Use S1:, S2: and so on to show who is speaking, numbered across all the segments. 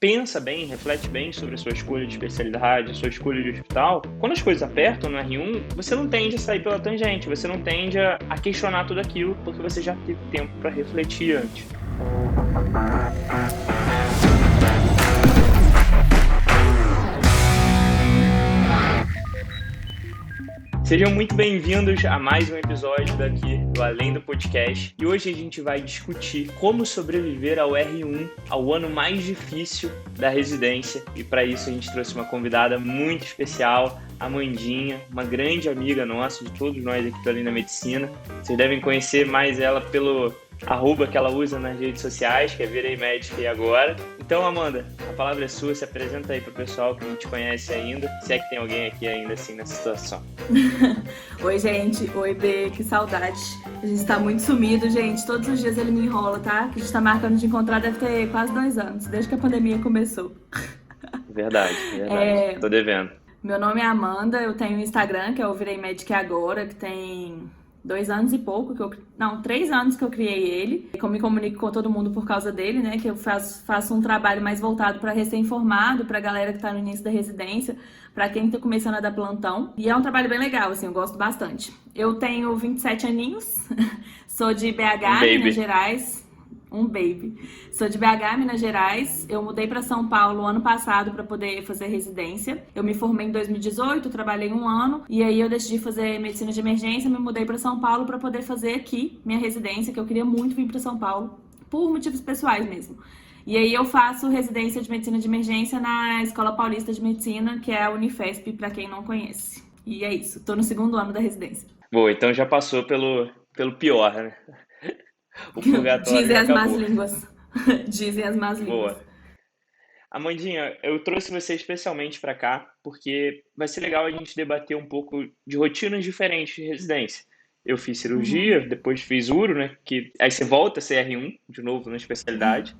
S1: pensa bem, reflete bem sobre a sua escolha de especialidade, a sua escolha de hospital, quando as coisas apertam no R1, você não tende a sair pela tangente, você não tende a questionar tudo aquilo, porque você já teve tempo para refletir antes. Sejam muito bem-vindos a mais um episódio daqui do Além do Podcast. E hoje a gente vai discutir como sobreviver ao R1, ao ano mais difícil da residência. E para isso a gente trouxe uma convidada muito especial, a Amandinha, uma grande amiga nossa, de todos nós aqui do Além da Medicina. Vocês devem conhecer mais ela pelo @ que ela usa nas redes sociais, que é Virei Médica e Agora. Então, Amanda, a palavra é sua, se apresenta aí pro pessoal que não te conhece ainda, se é que tem alguém aqui ainda assim nessa situação.
S2: Oi, gente. Oi, B, que saudade. A gente tá muito sumido, gente. Todos os dias ele me enrola, tá? Que a gente tá marcando de encontrar deve ter quase 2 anos, desde que a pandemia começou.
S1: Verdade. Tô devendo.
S2: Meu nome é Amanda, eu tenho um Instagram, que é o Virei Médica e Agora, que tem 2 anos e pouco, 3 anos que eu criei ele. Eu me comunico com todo mundo por causa dele, né? Que eu faço um trabalho mais voltado para recém-formado, para galera que tá no início da residência, para quem tá começando a dar plantão. E é um trabalho bem legal, assim, eu gosto bastante. Eu tenho 27 aninhos, sou de BH, Minas Gerais. Um baby. Sou de BH, Minas Gerais. Eu mudei para São Paulo ano passado para poder fazer residência. Eu me formei em 2018, trabalhei 1 ano e aí eu decidi fazer medicina de emergência, me mudei para São Paulo para poder fazer aqui minha residência, que eu queria muito vir para São Paulo, por motivos pessoais mesmo. E aí eu faço residência de medicina de emergência na Escola Paulista de Medicina, que é a Unifesp, para quem não conhece. E é isso, tô no 2º ano da residência.
S1: Boa, então já passou pelo pior, né? O purgatório
S2: Dizem
S1: já
S2: as
S1: acabou.
S2: más línguas. Dizem as más línguas.
S1: Boa. Amandinha, eu trouxe você especialmente para cá porque vai ser legal a gente debater um pouco de rotinas diferentes de residência. Eu fiz cirurgia, depois fiz uro, né? Que aí você volta a ser R1 de novo na especialidade.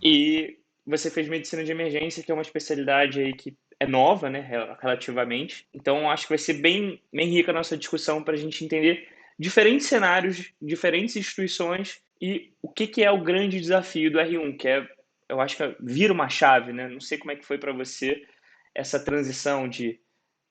S1: E você fez medicina de emergência, que é uma especialidade aí que é nova, né? Relativamente. Então acho que vai ser bem rica a nossa discussão para a gente entender diferentes cenários, diferentes instituições e o que é o grande desafio do R1, que é, eu acho que vira uma chave, né? Não sei como é que foi para você essa transição de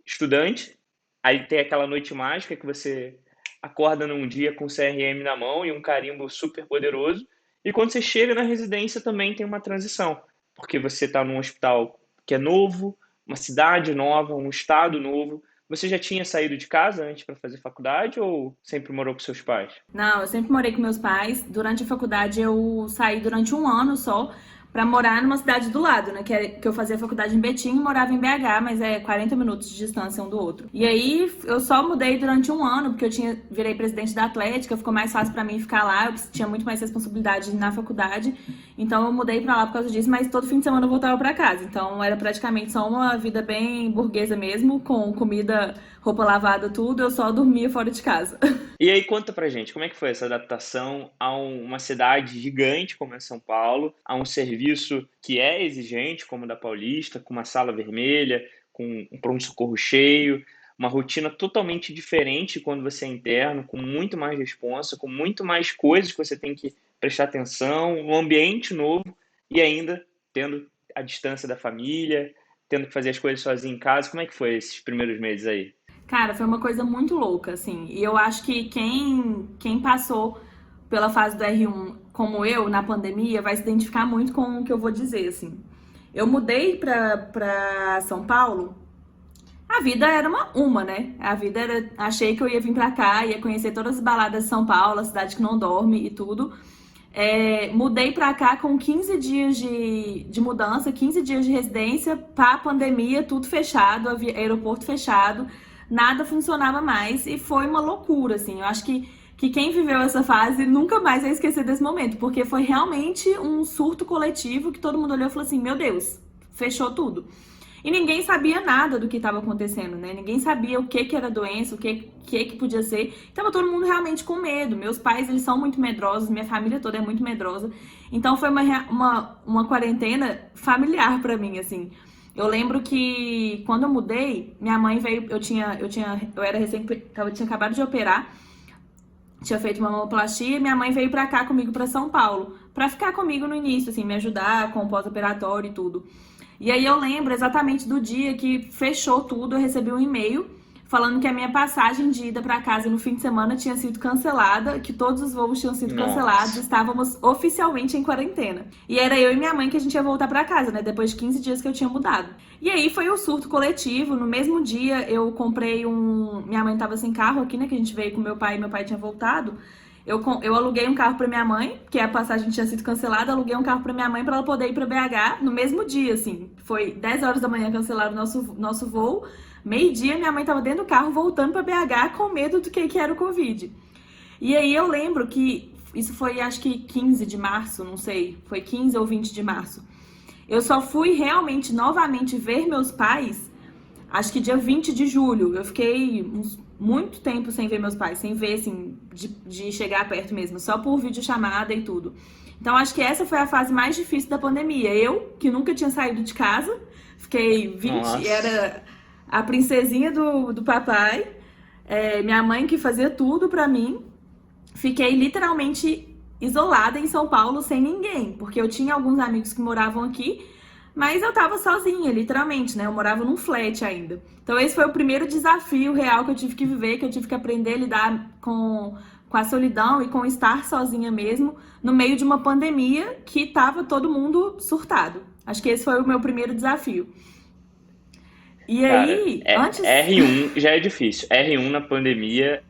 S1: estudante, aí tem aquela noite mágica que você acorda num dia com o CRM na mão e um carimbo super poderoso, e quando você chega na residência também tem uma transição, porque você está num hospital que é novo, uma cidade nova, um estado novo. Você já tinha saído de casa antes para fazer faculdade ou sempre morou com seus pais?
S2: Não, eu sempre morei com meus pais. Durante a faculdade eu saí durante 1 ano só pra morar numa cidade do lado, né? Que eu fazia faculdade em Betim e morava em BH, mas é 40 minutos de distância um do outro. E aí eu só mudei durante 1 ano, porque eu virei presidente da Atlética, ficou mais fácil pra mim ficar lá, eu tinha muito mais responsabilidade na faculdade. Então eu mudei pra lá por causa disso, mas todo fim de semana eu voltava pra casa. Então era praticamente só uma vida bem burguesa mesmo, com comida, roupa lavada, tudo. Eu só dormia fora de casa.
S1: E aí conta pra gente, como é que foi essa adaptação a uma cidade gigante como é São Paulo, a um serviço que é exigente como o da Paulista, com uma sala vermelha, com um pronto-socorro cheio, uma rotina totalmente diferente quando você é interno, com muito mais responsa, com muito mais coisas que você tem que prestar atenção, um ambiente novo e ainda tendo a distância da família, tendo que fazer as coisas sozinho em casa. Como é que foi esses primeiros meses aí?
S2: Cara, foi uma coisa muito louca, assim. E eu acho que quem passou pela fase do R1 como eu, na pandemia, vai se identificar muito com o que eu vou dizer, assim. Eu mudei pra São Paulo, a vida era uma, né? A vida era... Achei que eu ia vir pra cá, ia conhecer todas as baladas de São Paulo, a cidade que não dorme e tudo. Mudei pra cá com 15 dias de mudança, 15 dias de residência, pra pandemia, tudo fechado, aeroporto fechado. Nada funcionava mais e foi uma loucura, assim. Eu acho que quem viveu essa fase nunca mais vai esquecer desse momento, porque foi realmente um surto coletivo que todo mundo olhou e falou assim, meu Deus, fechou tudo. E ninguém sabia nada do que estava acontecendo, né? Ninguém sabia o que era doença, o que podia ser. Tava todo mundo realmente com medo. Meus pais, eles são muito medrosos, minha família toda é muito medrosa. Então foi uma quarentena familiar pra mim, assim. Eu lembro que quando eu mudei, minha mãe veio, eu tinha tinha acabado de operar, tinha feito uma mamoplastia e minha mãe veio pra cá comigo pra São Paulo, pra ficar comigo no início, assim, me ajudar com o pós-operatório e tudo. E aí eu lembro exatamente do dia que fechou tudo, eu recebi um e-mail falando que a minha passagem de ida para casa no fim de semana tinha sido cancelada, que todos os voos tinham sido cancelados,
S1: Nossa.
S2: estávamos oficialmente em quarentena. E era eu e minha mãe que a gente ia voltar para casa, né, depois de 15 dias que eu tinha mudado. E aí foi o surto coletivo, no mesmo dia eu comprei um, minha mãe tava sem carro aqui, né, que a gente veio com meu pai tinha voltado. Eu aluguei um carro para minha mãe, que a passagem tinha sido cancelada, aluguei um carro para minha mãe para ela poder ir para BH no mesmo dia, assim. Foi 10 horas da manhã cancelaram o nosso voo. Meio-dia, minha mãe tava dentro do carro voltando para BH com medo do que era o Covid. E aí eu lembro que isso foi acho que 15 de março, não sei, foi 15 ou 20 de março. Eu só fui realmente novamente ver meus pais, acho que dia 20 de julho. Eu fiquei muito tempo sem ver meus pais, sem ver, assim, de chegar perto mesmo, só por videochamada e tudo. Então, acho que essa foi a fase mais difícil da pandemia. Eu, que nunca tinha saído de casa, fiquei 20,
S1: Nossa.
S2: era a princesinha do papai, minha mãe que fazia tudo pra mim. Fiquei literalmente isolada em São Paulo sem ninguém, porque eu tinha alguns amigos que moravam aqui, mas eu tava sozinha, literalmente, né? Eu morava num flat ainda. Então esse foi o primeiro desafio real que eu tive que viver, que eu tive que aprender a lidar com a solidão e com estar sozinha mesmo, no meio de uma pandemia que tava todo mundo surtado. Acho que esse foi o meu primeiro desafio. E
S1: Cara,
S2: aí, antes
S1: R1 já é difícil. R1 na pandemia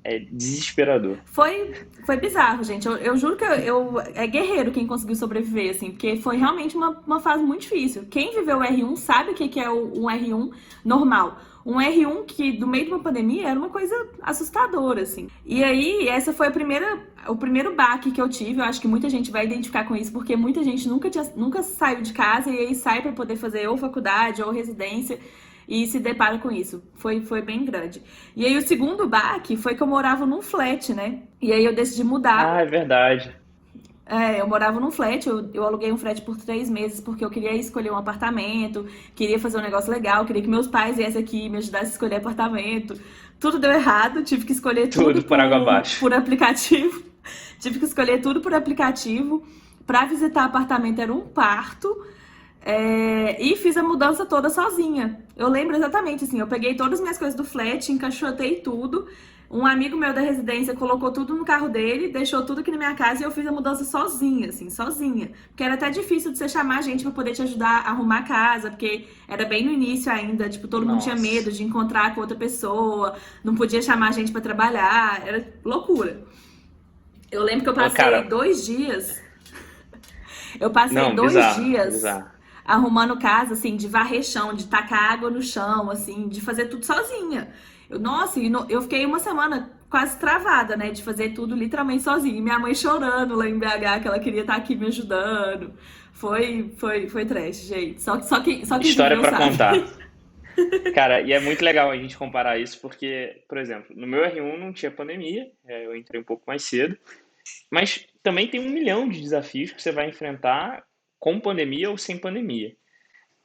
S1: é desesperador.
S2: foi bizarro, gente. Eu juro que é guerreiro quem conseguiu sobreviver, assim, porque foi realmente uma fase muito difícil. Quem viveu o R1 sabe o que é um R1 normal. Um R1 que, do meio de uma pandemia, era uma coisa assustadora, assim. E aí, essa foi o primeiro baque que eu tive. Eu acho que muita gente vai identificar com isso, porque muita gente nunca saiu de casa e aí sai para poder fazer ou faculdade ou residência e se depara com isso. Foi bem grande. E aí o segundo baque foi que eu morava num flat, né? E aí eu decidi mudar.
S1: Ah, é verdade.
S2: Eu morava num flat, eu aluguei um flat por 3 meses porque eu queria escolher um apartamento, queria fazer um negócio legal, queria que meus pais viessem aqui e me ajudassem a escolher apartamento. Tudo deu errado, tive que escolher tudo
S1: Tudo por água abaixo.
S2: por aplicativo. Tive que escolher tudo por aplicativo. Para visitar apartamento era um parto. E fiz a mudança toda sozinha. Eu lembro exatamente, assim, eu peguei todas as minhas coisas do flat, encaixotei tudo. Um amigo meu da residência colocou tudo no carro dele, deixou tudo aqui na minha casa e eu fiz a mudança sozinha, assim, sozinha. Porque era até difícil de você chamar gente pra poder te ajudar a arrumar a casa, porque era bem no início ainda, tipo, todo mundo tinha medo
S1: Nossa.
S2: de encontrar com outra pessoa, não podia chamar gente pra trabalhar, era loucura. Eu lembro que
S1: Ô, cara,
S2: eu passei
S1: não,
S2: dois
S1: bizarro,
S2: dias
S1: bizarro.
S2: arrumando casa, assim, de varrer chão, de tacar água no chão, assim, de fazer tudo sozinha. Nossa, eu fiquei uma semana quase travada, né, de fazer tudo literalmente sozinha. E minha mãe chorando lá em BH, que ela queria estar aqui me ajudando. Foi trash, gente. Só quem
S1: História
S2: viveu
S1: pra
S2: sabe.
S1: contar. Cara, e é muito legal a gente comparar isso porque, por exemplo, no meu R1 não tinha pandemia, eu entrei um pouco mais cedo, mas também tem 1 milhão de desafios que você vai enfrentar com pandemia ou sem pandemia.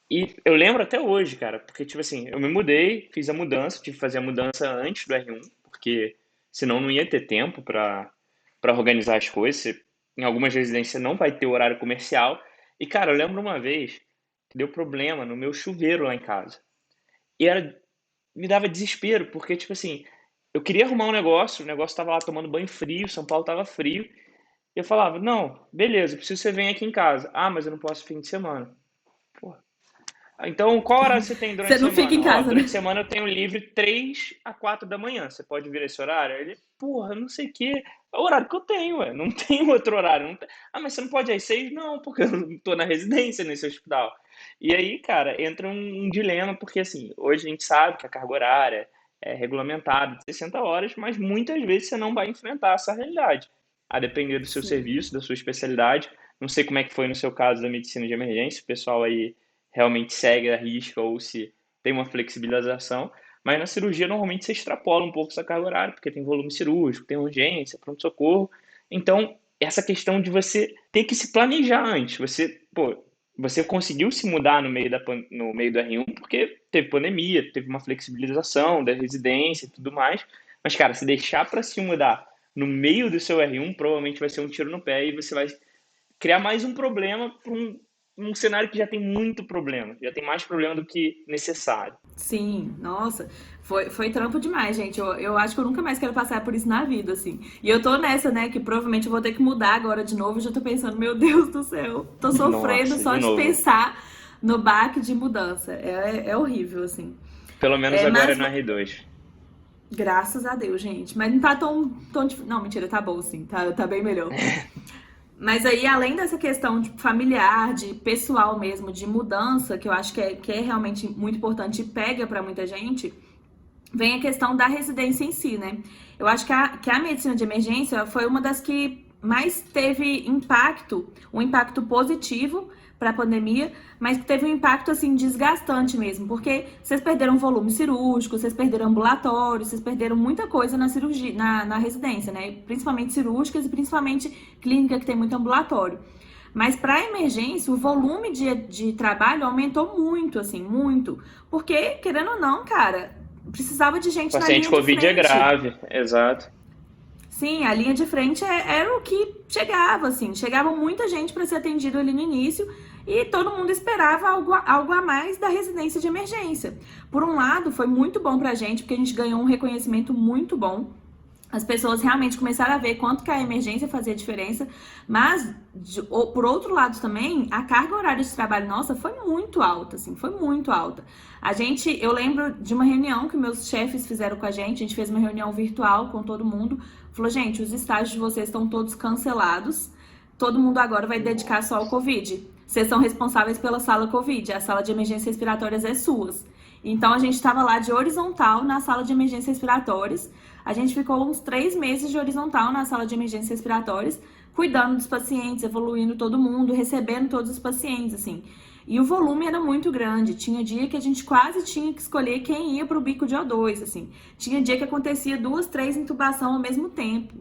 S1: E eu lembro até hoje, cara, porque, tipo assim, eu me mudei, fiz a mudança, tive que fazer a mudança antes do R1, porque senão não ia ter tempo para organizar as coisas. Em algumas residências não vai ter horário comercial. E, cara, eu lembro uma vez que deu problema no meu chuveiro lá em casa. E me dava desespero, porque, tipo assim, eu queria arrumar um negócio, o negócio estava lá tomando banho frio, São Paulo estava frio. E eu falava, não, beleza, preciso que você venha aqui em casa. Ah, mas eu não posso fim de semana. Pô, então, qual horário você tem durante
S2: Você
S1: a
S2: não fica em
S1: semana? Ó,
S2: casa,
S1: durante a
S2: né?
S1: semana eu tenho livre 3 a 4 da manhã. Você pode vir esse horário? Aí ele, porra, não sei o quê. É o horário que eu tenho, ué. Não tem outro horário. Ah, mas você não pode ir às 6? Não, porque eu não tô na residência nesse hospital. E aí, cara, entra um dilema, porque assim, hoje a gente sabe que a carga horária é regulamentada de 60 horas, mas muitas vezes você não vai enfrentar essa realidade. A depender do seu
S2: Sim.
S1: serviço, da sua especialidade. Não sei como é que foi no seu caso da medicina de emergência, o pessoal aí realmente segue a risca ou se tem uma flexibilização. Mas na cirurgia, normalmente, você extrapola um pouco essa carga horária, porque tem volume cirúrgico, tem urgência, pronto-socorro. Então, essa questão de você ter que se planejar antes. Você conseguiu se mudar no meio do R1 porque teve pandemia, teve uma flexibilização da residência e tudo mais. Mas, cara, se deixar para se mudar no meio do seu R1, provavelmente vai ser um tiro no pé e você vai criar mais um problema para um cenário que já tem muito problema, já tem mais problema do que necessário.
S2: Sim, nossa, foi trampo demais, gente. Eu acho que eu nunca mais quero passar por isso na vida, assim. E eu tô nessa, né, que provavelmente eu vou ter que mudar agora de novo. Eu já tô pensando, meu Deus do céu, tô sofrendo
S1: Nossa,
S2: só
S1: de
S2: de
S1: novo.
S2: pensar no baque de mudança. É horrível, assim.
S1: Pelo menos
S2: É,
S1: agora é
S2: mas,
S1: no R2.
S2: graças a Deus, gente. Mas não tá Não, mentira, tá bom, sim, tá bem melhor. Mas aí, além dessa questão de familiar, de pessoal mesmo, de mudança, que eu acho que é realmente muito importante e pega pra muita gente, vem a questão da residência em si, né? Eu acho que a medicina de emergência foi uma das que mais teve impacto, um impacto positivo para a pandemia, mas que teve um impacto assim desgastante mesmo, porque vocês perderam volume cirúrgico, vocês perderam ambulatório, vocês perderam muita coisa na cirurgia, na residência, né? Principalmente cirúrgicas e principalmente clínica que tem muito ambulatório. Mas para emergência, o volume de trabalho aumentou muito, assim, muito. Porque, querendo ou não, cara, precisava de
S1: O
S2: gente na
S1: paciente
S2: linha de
S1: Covid é
S2: frente.
S1: grave, exato.
S2: Sim, a linha de frente era o que chegava, assim. Chegava muita gente para ser atendido ali no início e todo mundo esperava algo a mais da residência de emergência. Por um lado, foi muito bom pra gente, porque a gente ganhou um reconhecimento muito bom. As pessoas realmente começaram a ver quanto que a emergência fazia diferença, mas por outro lado também, a carga horária de trabalho nossa foi muito alta, assim, foi muito alta. Eu lembro de uma reunião que meus chefes fizeram com a gente fez uma reunião virtual com todo mundo, falou, gente, os estágios de vocês estão todos cancelados, todo mundo agora vai dedicar só ao Covid. Vocês são responsáveis pela sala Covid, a sala de emergências respiratórias é suas. Então a gente estava lá de horizontal na sala de emergências respiratórias. A gente ficou uns 3 meses de horizontal na sala de emergências respiratórias, cuidando dos pacientes, evoluindo todo mundo, recebendo todos os pacientes, assim. E o volume era muito grande. Tinha dia que a gente quase tinha que escolher quem ia para o bico de O2, assim. Tinha dia que acontecia 2, 3 intubação ao mesmo tempo.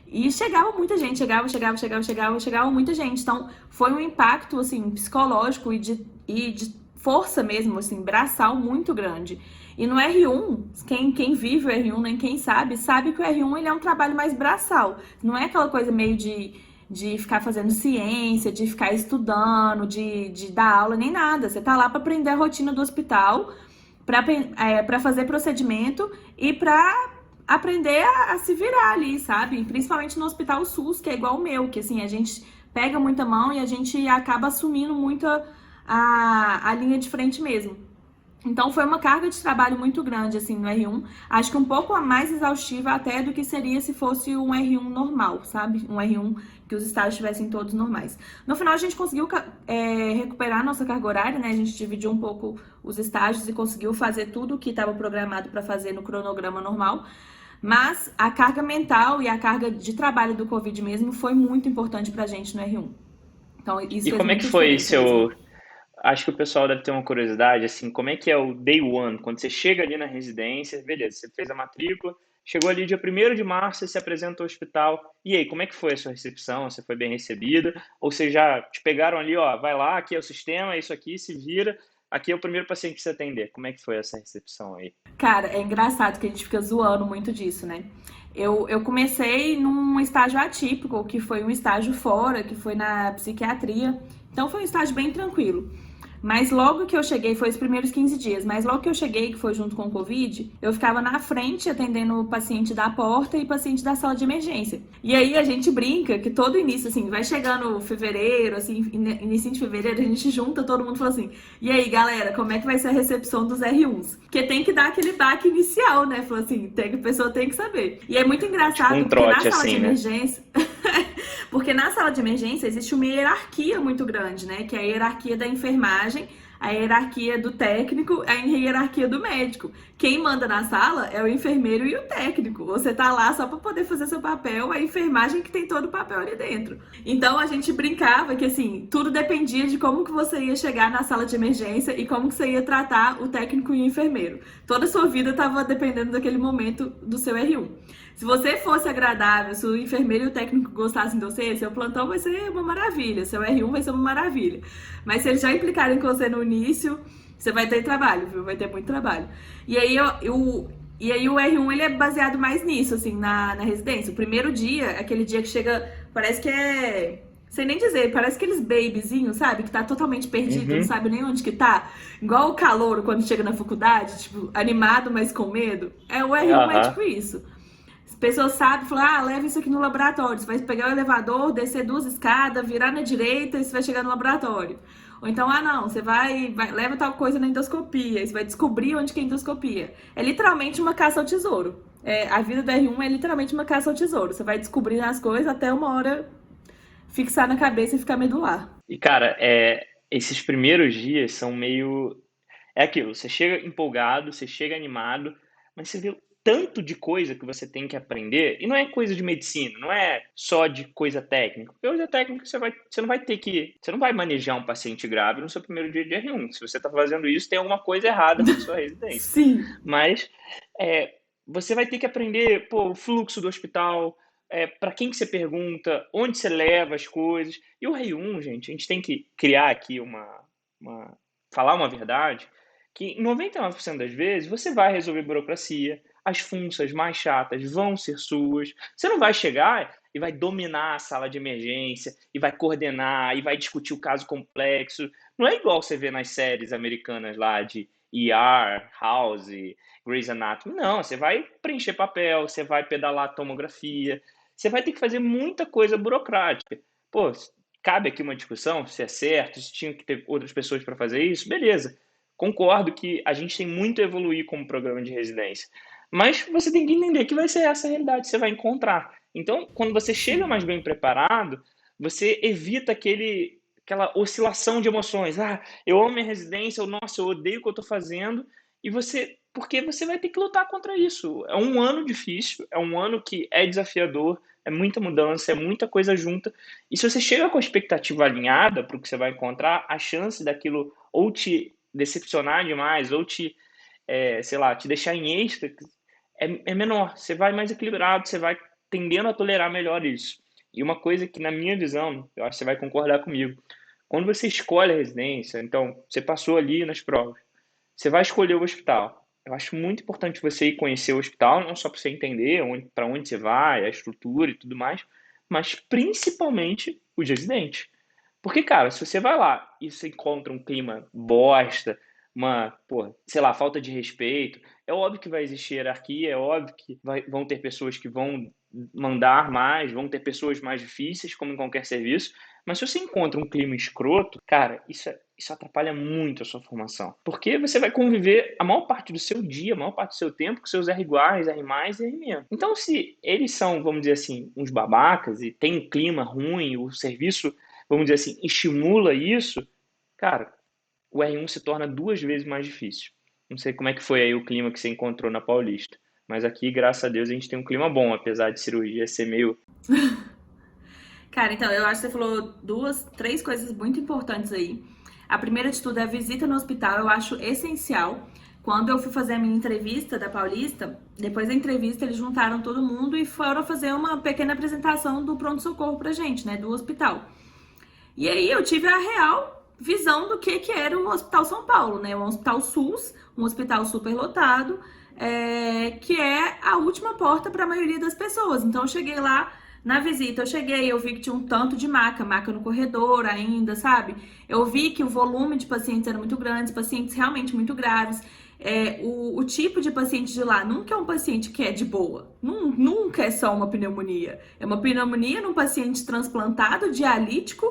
S2: E chegava muita gente, chegava muita gente. Então, foi um impacto, assim, psicológico e de força mesmo, assim, braçal muito grande. E no R1, quem vive o R1, nem quem sabe que o R1 ele é um trabalho mais braçal. Não é aquela coisa meio de ficar fazendo ciência, de ficar estudando, de dar aula, nem nada. Você tá lá para aprender a rotina do hospital, para fazer procedimento e para aprender a se virar ali, sabe? Principalmente no hospital SUS, que é igual o meu, que assim, a gente pega muita mão e a gente acaba assumindo muito a linha de frente mesmo. Então foi uma carga de trabalho muito grande assim no R1. Acho que um pouco a mais exaustiva até do que seria se fosse um R1 normal, sabe? Um R1 que os estágios estivessem todos normais. No final a gente conseguiu recuperar a nossa carga horária, né? A gente dividiu um pouco os estágios e conseguiu fazer tudo o que estava programado para fazer no cronograma normal. Mas a carga mental e a carga de trabalho do Covid mesmo foi muito importante pra gente no R1. Então isso
S1: E
S2: fez
S1: como é que
S2: muita
S1: foi
S2: diferença mesmo.
S1: seu. Acho que o pessoal deve ter uma curiosidade, assim, como é que é o day one, quando você chega ali na residência, beleza, você fez a matrícula, chegou ali dia 1º de março, você se apresenta ao hospital, e aí, como é que foi a sua recepção? Você foi bem recebida? Ou vocês já te pegaram ali, ó, vai lá, aqui é o sistema, é isso aqui, se vira, aqui é o primeiro paciente que você atender. Como é que foi essa recepção aí?
S2: Cara, é engraçado que a gente fica zoando muito disso, né? Eu comecei num estágio atípico, que foi um estágio fora, que foi na psiquiatria. Então foi um estágio bem tranquilo. Mas logo que eu cheguei, foi os primeiros 15 dias, mas logo que eu cheguei, que foi junto com o Covid, eu ficava na frente atendendo o paciente da porta e paciente da sala de emergência. E aí a gente brinca que todo início, assim, vai chegando fevereiro, assim, início de fevereiro, a gente junta todo mundo e fala assim: e aí, galera, como é que vai ser a recepção dos R1s? Porque tem que dar aquele baque inicial, né? Falou assim, a pessoa tem que saber. E é muito
S1: Tipo um
S2: engraçado porque na
S1: trote,
S2: sala de
S1: assim, né?
S2: emergência. Porque na sala de emergência existe uma hierarquia muito grande, né? Que é a hierarquia da enfermagem, a hierarquia do técnico, a hierarquia do médico. Quem manda na sala é o enfermeiro e o técnico. Você tá lá só para poder fazer seu papel, a enfermagem que tem todo o papel ali dentro. Então a gente brincava que assim, tudo dependia de como que você ia chegar na sala de emergência e como que você ia tratar o técnico e o enfermeiro. Toda a sua vida estava dependendo daquele momento do seu R1. Se você fosse agradável, se o enfermeiro e o técnico gostassem de você, seu plantão vai ser uma maravilha, seu R1 vai ser uma maravilha. Mas se eles já implicarem com você no início, você vai ter trabalho, viu? Vai ter muito trabalho. E aí, o R1 ele é baseado mais nisso, assim, na residência. O primeiro dia, aquele dia que chega, parece que é Sei nem dizer, parece aqueles babyzinhos, sabe? Que tá totalmente perdido, não
S1: Uhum,
S2: sabe nem onde que tá. Igual o calouro quando chega na faculdade, tipo, animado, mas com medo. O R1 é
S1: aham.
S2: tipo isso. As pessoas sabem, falam, leva isso aqui no laboratório. Você vai pegar o elevador, descer 2 escadas, virar na direita e você vai chegar no laboratório. Ou então, não, você leva tal coisa na endoscopia, e você vai descobrir onde que é a endoscopia. É literalmente uma caça ao tesouro. A vida do R1 é literalmente uma caça ao tesouro. Você vai descobrindo as coisas até uma hora fixar na cabeça e ficar medular.
S1: E, cara, esses primeiros dias são meio. É aquilo, você chega empolgado, você chega animado, mas você vê o tanto de coisa que você tem que aprender, e não é coisa de medicina, não é só de coisa técnica. Coisa técnica você não vai ter que, você não vai manejar um paciente grave no seu primeiro dia de R1. Se você está fazendo isso, tem alguma coisa errada na sua residência.
S2: Sim.
S1: Mas é, você vai ter que aprender, pô, o fluxo do hospital, para quem que você pergunta, onde você leva as coisas. E o R1, gente, a gente tem que criar aqui falar uma verdade, que em 99% das vezes você vai resolver burocracia, as funções mais chatas vão ser suas. Você não vai chegar e vai dominar a sala de emergência, e vai coordenar, e vai discutir o caso complexo. Não é igual você vê nas séries americanas lá de ER, House, Grey's Anatomy. Não, você vai preencher papel, você vai pedalar tomografia, você vai ter que fazer muita coisa burocrática. Pô, cabe aqui uma discussão se é certo, se tinha que ter outras pessoas para fazer isso, beleza. Concordo que a gente tem muito a evoluir como programa de residência, mas você tem que entender que vai ser essa a realidade que você vai encontrar. Então, quando você chega
S2: Sim.
S1: mais bem preparado, você evita aquela oscilação de emoções. Eu amo minha residência, ou nossa, eu odeio o que eu estou fazendo, porque você vai ter que lutar contra isso. É um ano difícil, é um ano que é desafiador, é muita mudança, é muita coisa junta. E se você chega com a expectativa alinhada para o que você vai encontrar, a chance daquilo ou te decepcionar demais, ou sei lá, te deixar em êxtase, é menor. Você vai mais equilibrado, você vai tendendo a tolerar melhor isso. E uma coisa que, na minha visão, eu acho que você vai concordar comigo, quando você escolhe a residência, então, você passou ali nas provas, você vai escolher o hospital. Eu acho muito importante você ir conhecer o hospital, não só para você entender para onde você vai, a estrutura e tudo mais, mas principalmente os residentes. Porque, cara, se você vai lá e você encontra um clima bosta, pô, sei lá, falta de respeito, é óbvio que vai existir hierarquia, é óbvio que vão ter pessoas que vão mandar mais, vão ter pessoas mais difíceis, como em qualquer serviço, mas se você encontra um clima escroto, cara, isso atrapalha muito a sua formação. Porque você vai conviver a maior parte do seu dia, a maior parte do seu tempo com seus R iguais, R mais e R menos. Então, se eles são, vamos dizer assim, uns babacas e tem um clima ruim, o serviço, vamos dizer assim, estimula isso, cara, o R1 se torna 2 vezes mais difícil. Não sei como é que foi aí o clima que você encontrou na Paulista, mas aqui, graças a Deus, a gente tem um clima bom, apesar de cirurgia ser meio.
S2: Cara, então, eu acho que você falou três coisas muito importantes aí. A primeira de tudo é a visita no hospital, eu acho essencial. Quando eu fui fazer a minha entrevista da Paulista, depois da entrevista eles juntaram todo mundo e foram fazer uma pequena apresentação do pronto-socorro pra gente, né, do hospital. E aí eu tive a real visão do que era o Hospital São Paulo, né, um hospital SUS, um hospital superlotado, que é a última porta para a maioria das pessoas. Então eu cheguei lá na visita, eu vi que tinha um tanto de maca no corredor ainda, sabe? Eu vi que o volume de pacientes era muito grande, pacientes realmente muito graves. O tipo de paciente de lá nunca é um paciente que é de boa, nunca é só uma pneumonia. É uma pneumonia num paciente transplantado, dialítico,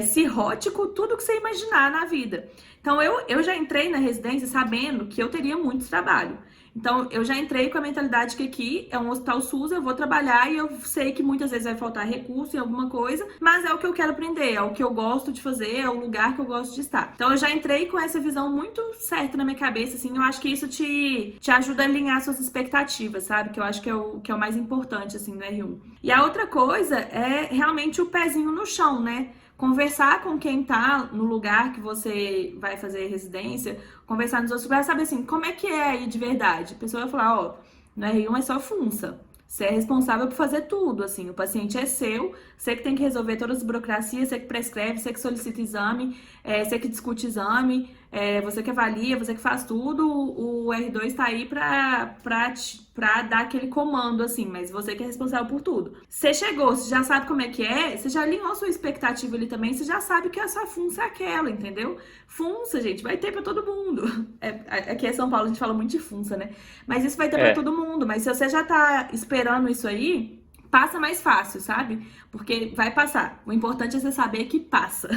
S2: cirrótico, tudo que você imaginar na vida. Então eu já entrei na residência sabendo que eu teria muito trabalho. Então, eu já entrei com a mentalidade que aqui é um hospital SUS, eu vou trabalhar e eu sei que muitas vezes vai faltar recurso em alguma coisa, mas é o que eu quero aprender, é o que eu gosto de fazer, é o lugar que eu gosto de estar. Então, eu já entrei com essa visão muito certa na minha cabeça, assim, eu acho que isso te ajuda a alinhar suas expectativas, sabe? Que eu acho que é o mais importante, assim, no R1. E a outra coisa é realmente o pezinho no chão, né? Conversar com quem tá no lugar que você vai fazer residência, conversar nos outros lugares, saber assim, como é que é aí de verdade? A pessoa vai falar, ó, no R1 é só funça. Você é responsável por fazer tudo, assim, o paciente é seu, você que tem que resolver todas as burocracias, você que prescreve, você que solicita exame, você que discute exame, você que avalia, você que faz tudo, o R2 tá aí pra dar aquele comando, assim, mas você que é responsável por tudo. Você chegou, você já sabe como é que é, você já alinhou sua expectativa ali também, você já sabe que a sua função é aquela, entendeu? Funça, gente, vai ter pra todo mundo. Aqui em São Paulo a gente fala muito de funça, né? Mas isso vai ter pra
S1: É,
S2: todo mundo, mas se você já tá esperando isso aí, passa mais fácil, sabe? Porque vai passar. O importante é você saber que passa.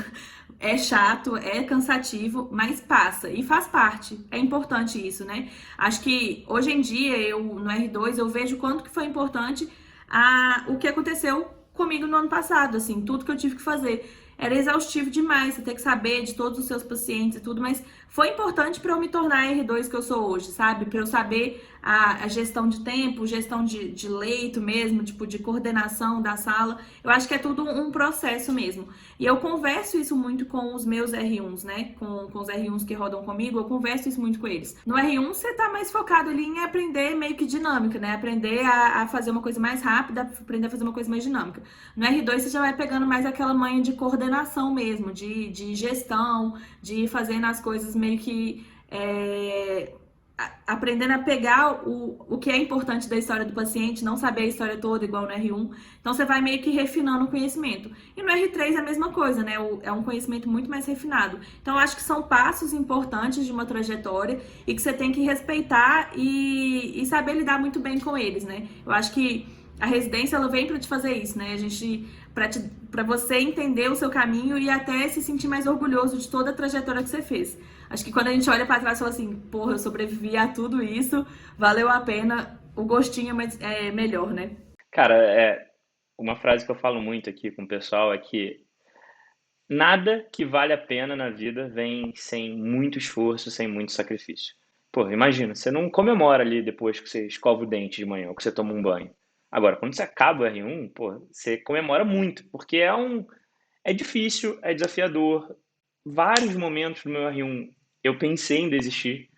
S2: É chato, é cansativo, mas passa e faz parte. É importante isso, né? Acho que hoje em dia, eu no R2, eu vejo quanto que foi importante o que aconteceu comigo no ano passado, assim, tudo que eu tive que fazer. Era exaustivo demais, você ter que saber de todos os seus pacientes e tudo, mas foi importante para eu me tornar a R2 que eu sou hoje, sabe? Para eu saber a gestão de tempo, gestão de leito mesmo, tipo, de coordenação da sala. Eu acho que é tudo um processo mesmo. E eu converso isso muito com os meus R1s, né? Com os R1s que rodam comigo, eu converso isso muito com eles. No R1, você tá mais focado ali em aprender meio que dinâmica, né? Aprender a fazer uma coisa mais rápida, aprender a fazer uma coisa mais dinâmica. No R2, você já vai pegando mais aquela manha de coordenação mesmo, de gestão, de ir fazendo as coisas meio que aprendendo a pegar o que é importante da história do paciente, não saber a história toda igual no R1. Então você vai meio que refinando o conhecimento. E no R3 é a mesma coisa, né? É um conhecimento muito mais refinado. Então eu acho que são passos importantes de uma trajetória e que você tem que respeitar e saber lidar muito bem com eles, né? Eu acho que a residência ela vem para te fazer isso, né? A gente para você entender o seu caminho e até se sentir mais orgulhoso de toda a trajetória que você fez. Acho que quando a gente olha para trás e fala assim, porra, eu sobrevivi a tudo isso, valeu a pena, o gostinho é melhor, né?
S1: cara, uma frase que eu falo muito aqui com o pessoal é que nada que vale a pena na vida vem sem muito esforço, sem muito sacrifício. Pô, imagina, você não comemora ali depois que você escova o dente de manhã ou que você toma um banho. Agora, quando você acaba o R1, pô, você comemora muito, porque é difícil, é desafiador. Vários momentos do meu R1 eu pensei em desistir,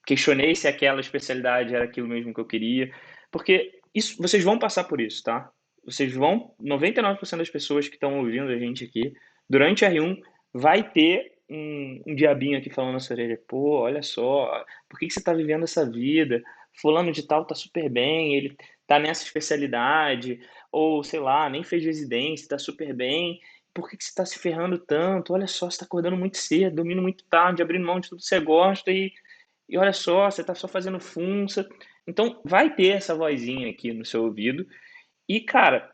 S1: questionei se aquela especialidade era aquilo mesmo que eu queria, porque isso, vocês vão passar por isso, tá? Vocês vão, 99% das pessoas que estão ouvindo a gente aqui, durante R1, vai ter um diabinho aqui falando na sua orelha, pô, olha só, por que que você está vivendo essa vida? Fulano de tal tá super bem, ele tá nessa especialidade, ou sei lá, nem fez residência, tá super bem, por que que você está se ferrando tanto? Olha só, você está acordando muito cedo, dormindo muito tarde, abrindo mão de tudo que você gosta e olha só, você está só fazendo funça. Então, vai ter essa vozinha aqui no seu ouvido. E, cara,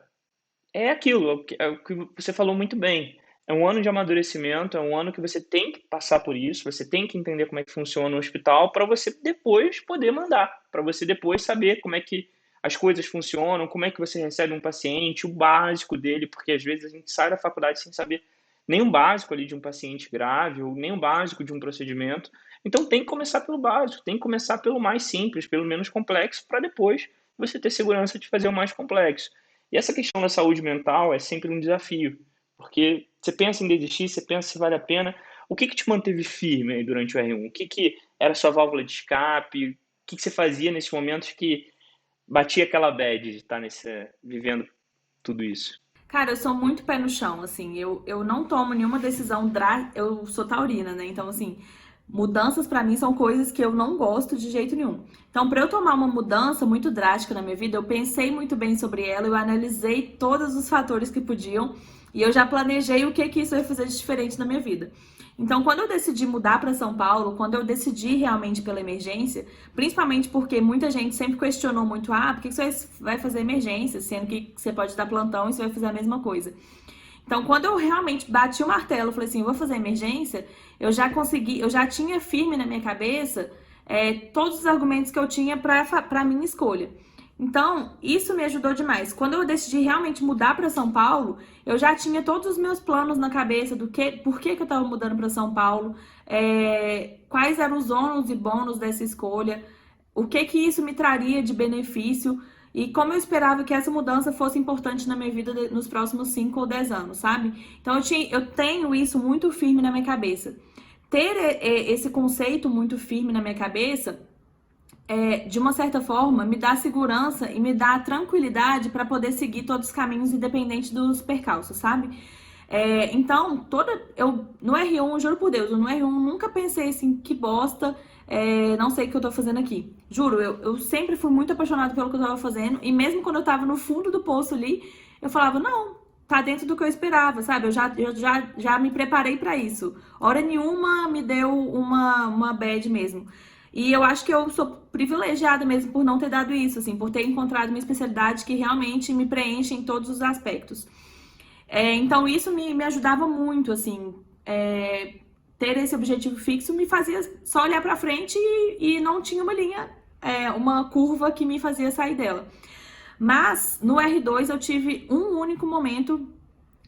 S1: é aquilo, é o que você falou muito bem. É um ano de amadurecimento, é um ano que você tem que passar por isso, você tem que entender como é que funciona o hospital para você depois poder mandar, para você depois saber como é que as coisas funcionam, como é que você recebe um paciente, o básico dele, porque às vezes a gente sai da faculdade sem saber nem o básico ali de um paciente grave, ou nem o básico de um procedimento. Então tem que começar pelo básico, tem que começar pelo mais simples, pelo menos complexo, para depois você ter segurança de fazer o mais complexo. E essa questão da saúde mental é sempre um desafio, porque você pensa em desistir, você pensa se vale a pena. O que que te manteve firme aí durante o R1? O que que era a sua válvula de escape? O que que você fazia nesses momentos que batia aquela bad de estar vivendo tudo isso?
S2: Cara, eu sou muito pé no chão, assim, eu não tomo nenhuma decisão eu sou taurina, né? Então, assim, mudanças pra mim são coisas que eu não gosto de jeito nenhum. Então, pra eu tomar uma mudança muito drástica na minha vida, eu pensei muito bem sobre ela, eu analisei todos os fatores que podiam e eu já planejei o que que isso ia fazer de diferente na minha vida. Então, quando eu decidi mudar para São Paulo, quando eu decidi realmente pela emergência, principalmente porque muita gente sempre questionou muito, por que você vai fazer emergência, sendo que você pode dar plantão e você vai fazer a mesma coisa. Então, quando eu realmente bati o martelo, falei assim, eu vou fazer emergência, eu já tinha firme na minha cabeça todos os argumentos que eu tinha para a minha escolha. Então, isso me ajudou demais. Quando eu decidi realmente mudar para São Paulo, eu já tinha todos os meus planos na cabeça por que eu estava mudando para São Paulo, quais eram os ônus e bônus dessa escolha, o que que isso me traria de benefício e como eu esperava que essa mudança fosse importante na minha vida nos próximos 5 ou 10 anos, sabe? Então, eu tenho isso muito firme na minha cabeça. Ter esse conceito muito firme na minha cabeça de uma certa forma, me dá segurança e me dá tranquilidade para poder seguir todos os caminhos independente dos percalços, sabe? Então, no R1, juro por Deus, no R1 nunca pensei assim, que bosta, não sei o que eu tô fazendo aqui. Juro, eu sempre fui muito apaixonada pelo que eu tava fazendo, e mesmo quando eu tava no fundo do poço ali, eu falava, não, tá dentro do que eu esperava, sabe? Eu já me preparei pra isso. Hora nenhuma me deu uma bad mesmo. E eu acho que eu sou privilegiada mesmo por não ter dado isso, assim, por ter encontrado uma especialidade que realmente me preenche em todos os aspectos. Então isso me ajudava muito, assim, ter esse objetivo fixo me fazia só olhar pra frente e não tinha uma linha, uma curva que me fazia sair dela. Mas no R2 eu tive um único momento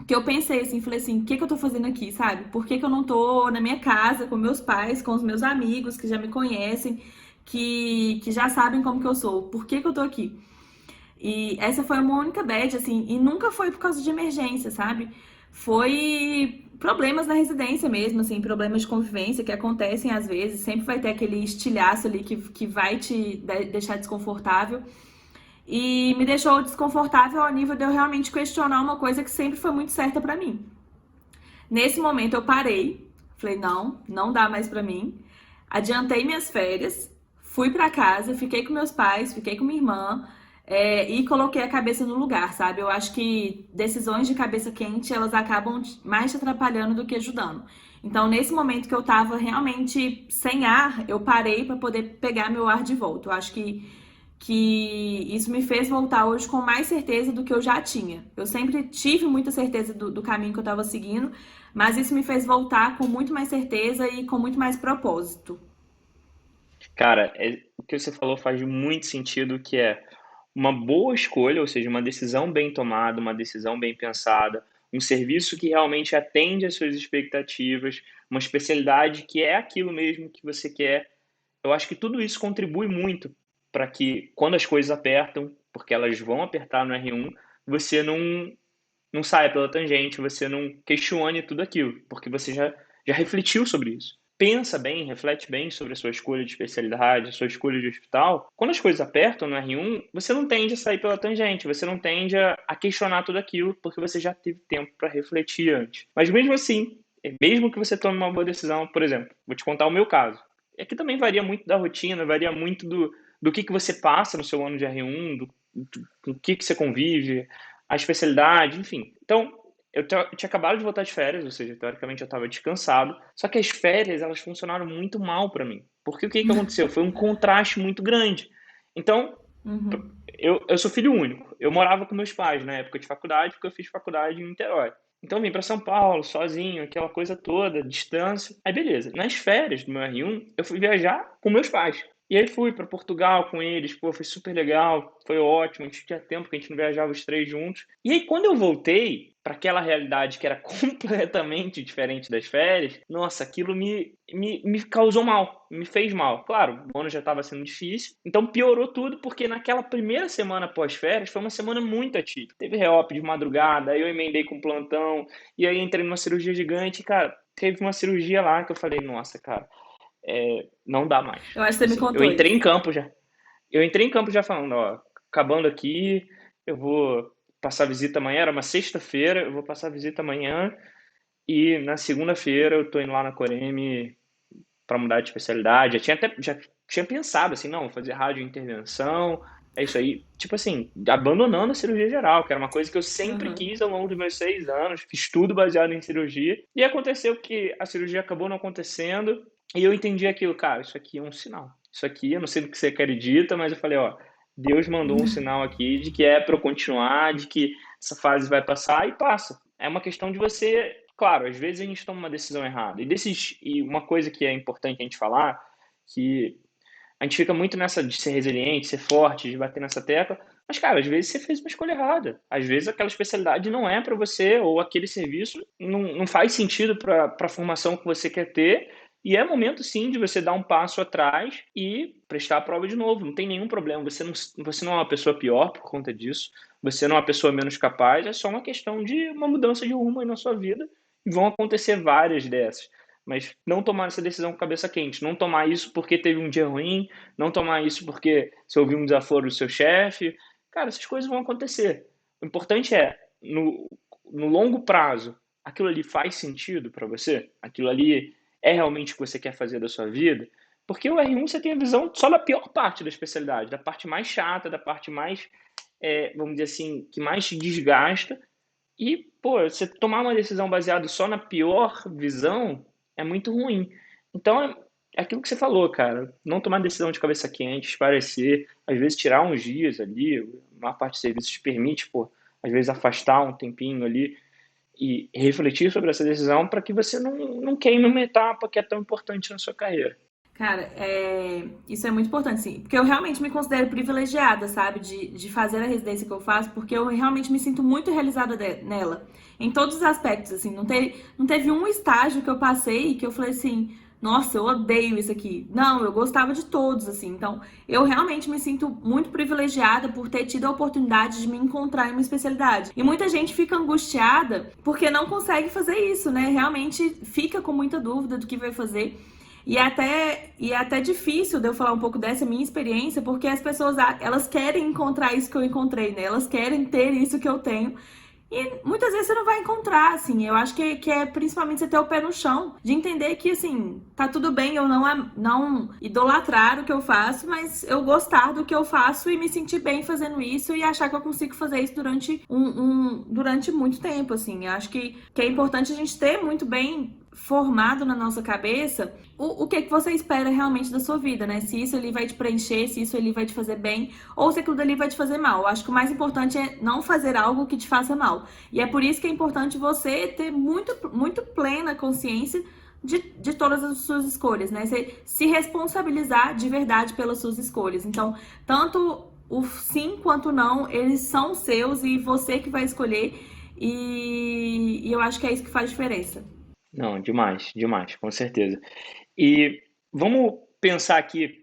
S2: que eu pensei assim, falei assim, o que que eu tô fazendo aqui, sabe? Por que que eu não tô na minha casa, com meus pais, com os meus amigos que já me conhecem, que já sabem como que eu sou? Por que que eu tô aqui? E essa foi uma única bad, assim, e nunca foi por causa de emergência, sabe? Foi problemas na residência mesmo, assim, problemas de convivência que acontecem às vezes, sempre vai ter aquele estilhaço ali que vai te deixar desconfortável. E me deixou desconfortável ao nível de eu realmente questionar uma coisa que sempre foi muito certa pra mim. Nesse momento eu parei, falei, não, não dá mais pra mim. Adiantei minhas férias, fui pra casa, fiquei com meus pais, fiquei com minha irmã, e coloquei a cabeça no lugar, sabe? Eu acho que decisões de cabeça quente, elas acabam mais te atrapalhando do que ajudando. Então, nesse momento que eu tava realmente sem ar, eu parei pra poder pegar meu ar de volta. Eu acho que isso me fez voltar hoje com mais certeza do que eu já tinha. Eu sempre tive muita certeza do caminho que eu estava seguindo, mas isso me fez voltar com muito mais certeza e com muito mais propósito.
S1: Cara, o que você falou faz muito sentido, que é uma boa escolha, ou seja, uma decisão bem tomada, uma decisão bem pensada, um serviço que realmente atende às suas expectativas, uma especialidade que é aquilo mesmo que você quer. Eu acho que tudo isso contribui muito para que, quando as coisas apertam, porque elas vão apertar no R1, você não saia pela tangente, você não questione tudo aquilo, porque você já refletiu sobre isso. Pensa bem, reflete bem sobre a sua escolha de especialidade, a sua escolha de hospital. Quando as coisas apertam no R1, você não tende a sair pela tangente, você não tende a questionar tudo aquilo, porque você já teve tempo para refletir antes. Mas mesmo assim, mesmo que você tome uma boa decisão, por exemplo, vou te contar o meu caso. Aqui também varia muito da rotina, varia muito do que você passa no seu ano de R1, do que você convive, a especialidade, enfim. Então, eu tinha acabado de voltar de férias, ou seja, teoricamente eu estava descansado, só que as férias, elas funcionaram muito mal para mim. Porque o que que aconteceu? Foi um contraste muito grande. Então,
S2: Uhum.
S1: eu sou filho único. Eu morava com meus pais na época de faculdade, porque eu fiz faculdade em Niterói. Então eu vim para São Paulo, sozinho, aquela coisa toda, distância. Aí beleza. Nas férias do meu R1, eu fui viajar com meus pais. E aí fui para Portugal com eles, pô, foi super legal, foi ótimo, a gente tinha tempo que a gente não viajava os três juntos. E aí quando eu voltei para aquela realidade que era completamente diferente das férias, nossa, aquilo me causou mal, me fez mal. Claro, o ano já estava sendo difícil, então piorou tudo, porque naquela primeira semana pós-férias foi uma semana muito atípica. Teve reop de madrugada, aí eu emendei com plantão, e aí entrei numa cirurgia gigante, e, cara, teve uma cirurgia lá que eu falei, nossa, cara, não dá mais.
S2: Eu acho que
S1: Tipo
S2: você me
S1: assim, eu
S2: contou
S1: entrei em
S2: isso.
S1: campo já. Eu entrei em campo já falando, ó, acabando aqui, eu vou passar visita amanhã, era uma sexta-feira, eu vou passar visita amanhã e na segunda-feira eu tô indo lá na Coreme para mudar de especialidade. Já tinha pensado assim, não, vou fazer radiointervenção, é isso aí. Tipo assim, abandonando a cirurgia geral, que era uma coisa que eu sempre
S2: Uhum.
S1: quis ao longo dos meus 6 anos, fiz tudo baseado em cirurgia. E aconteceu que a cirurgia acabou não acontecendo e eu entendi aquilo, cara, isso aqui é um sinal. Isso aqui, eu não sei do que você acredita, mas eu falei, ó, Deus mandou um sinal aqui de que é para eu continuar, de que essa fase vai passar e passa. É uma questão de você, claro, às vezes a gente toma uma decisão errada. E uma coisa que é importante a gente falar, que a gente fica muito nessa de ser resiliente, ser forte, de bater nessa tecla, mas cara, às vezes você fez uma escolha errada. Às vezes aquela especialidade não é para você ou aquele serviço não faz sentido para a formação que você quer ter. E é momento sim de você dar um passo atrás e prestar a prova de novo. Não tem nenhum problema. Você não é uma pessoa pior por conta disso. Você não é uma pessoa menos capaz. É só uma questão de uma mudança de rumo aí na sua vida. E vão acontecer várias dessas. Mas não tomar essa decisão com cabeça quente. Não tomar isso porque teve um dia ruim. Não tomar isso porque você ouviu um desaforo do seu chefe. Cara, essas coisas vão acontecer. O importante é, no longo prazo, aquilo ali faz sentido para você? Aquilo ali é realmente o que você quer fazer da sua vida? Porque o R1 você tem a visão só da pior parte da especialidade, da parte mais chata, da parte mais, vamos dizer assim, que mais te desgasta. E, pô, você tomar uma decisão baseada só na pior visão é muito ruim. Então, é aquilo que você falou, cara. Não tomar decisão de cabeça quente, esparecer, às vezes tirar uns dias ali, a maior parte dos serviços te permite, pô, às vezes afastar um tempinho ali e refletir sobre essa decisão para que você não queime uma etapa que é tão importante na sua carreira.
S2: Cara, isso é muito importante, sim. Porque eu realmente me considero privilegiada, sabe? De fazer a residência que eu faço, porque eu realmente me sinto muito realizada nela. Em todos os aspectos, assim. Não teve um estágio que eu passei que eu falei assim, nossa, eu odeio isso aqui. Não, eu gostava de todos, assim. Então, eu realmente me sinto muito privilegiada por ter tido a oportunidade de me encontrar em uma especialidade. E muita gente fica angustiada porque não consegue fazer isso, né? Realmente fica com muita dúvida do que vai fazer. E é até difícil de eu falar um pouco dessa minha experiência, porque as pessoas, elas querem encontrar isso que eu encontrei, né? Elas querem ter isso que eu tenho. E muitas vezes você não vai encontrar, assim. Eu acho que é principalmente você ter o pé no chão, de entender que, assim, tá tudo bem eu não idolatrar o que eu faço, mas eu gostar do que eu faço e me sentir bem fazendo isso e achar que eu consigo fazer isso durante muito tempo, assim. Eu acho que é importante a gente ter muito bem formado na nossa cabeça o que você espera realmente da sua vida, né? Se isso ali vai te preencher, se isso ali vai te fazer bem, ou se aquilo dali vai te fazer mal. Eu acho que o mais importante é não fazer algo que te faça mal. E é por isso que é importante você ter muito, muito plena consciência de todas as suas escolhas, né? Você se responsabilizar de verdade pelas suas escolhas. Então, tanto o sim quanto o não, eles são seus e você que vai escolher. E eu acho que é isso que faz diferença.
S1: Não, demais, demais, com certeza. E vamos pensar que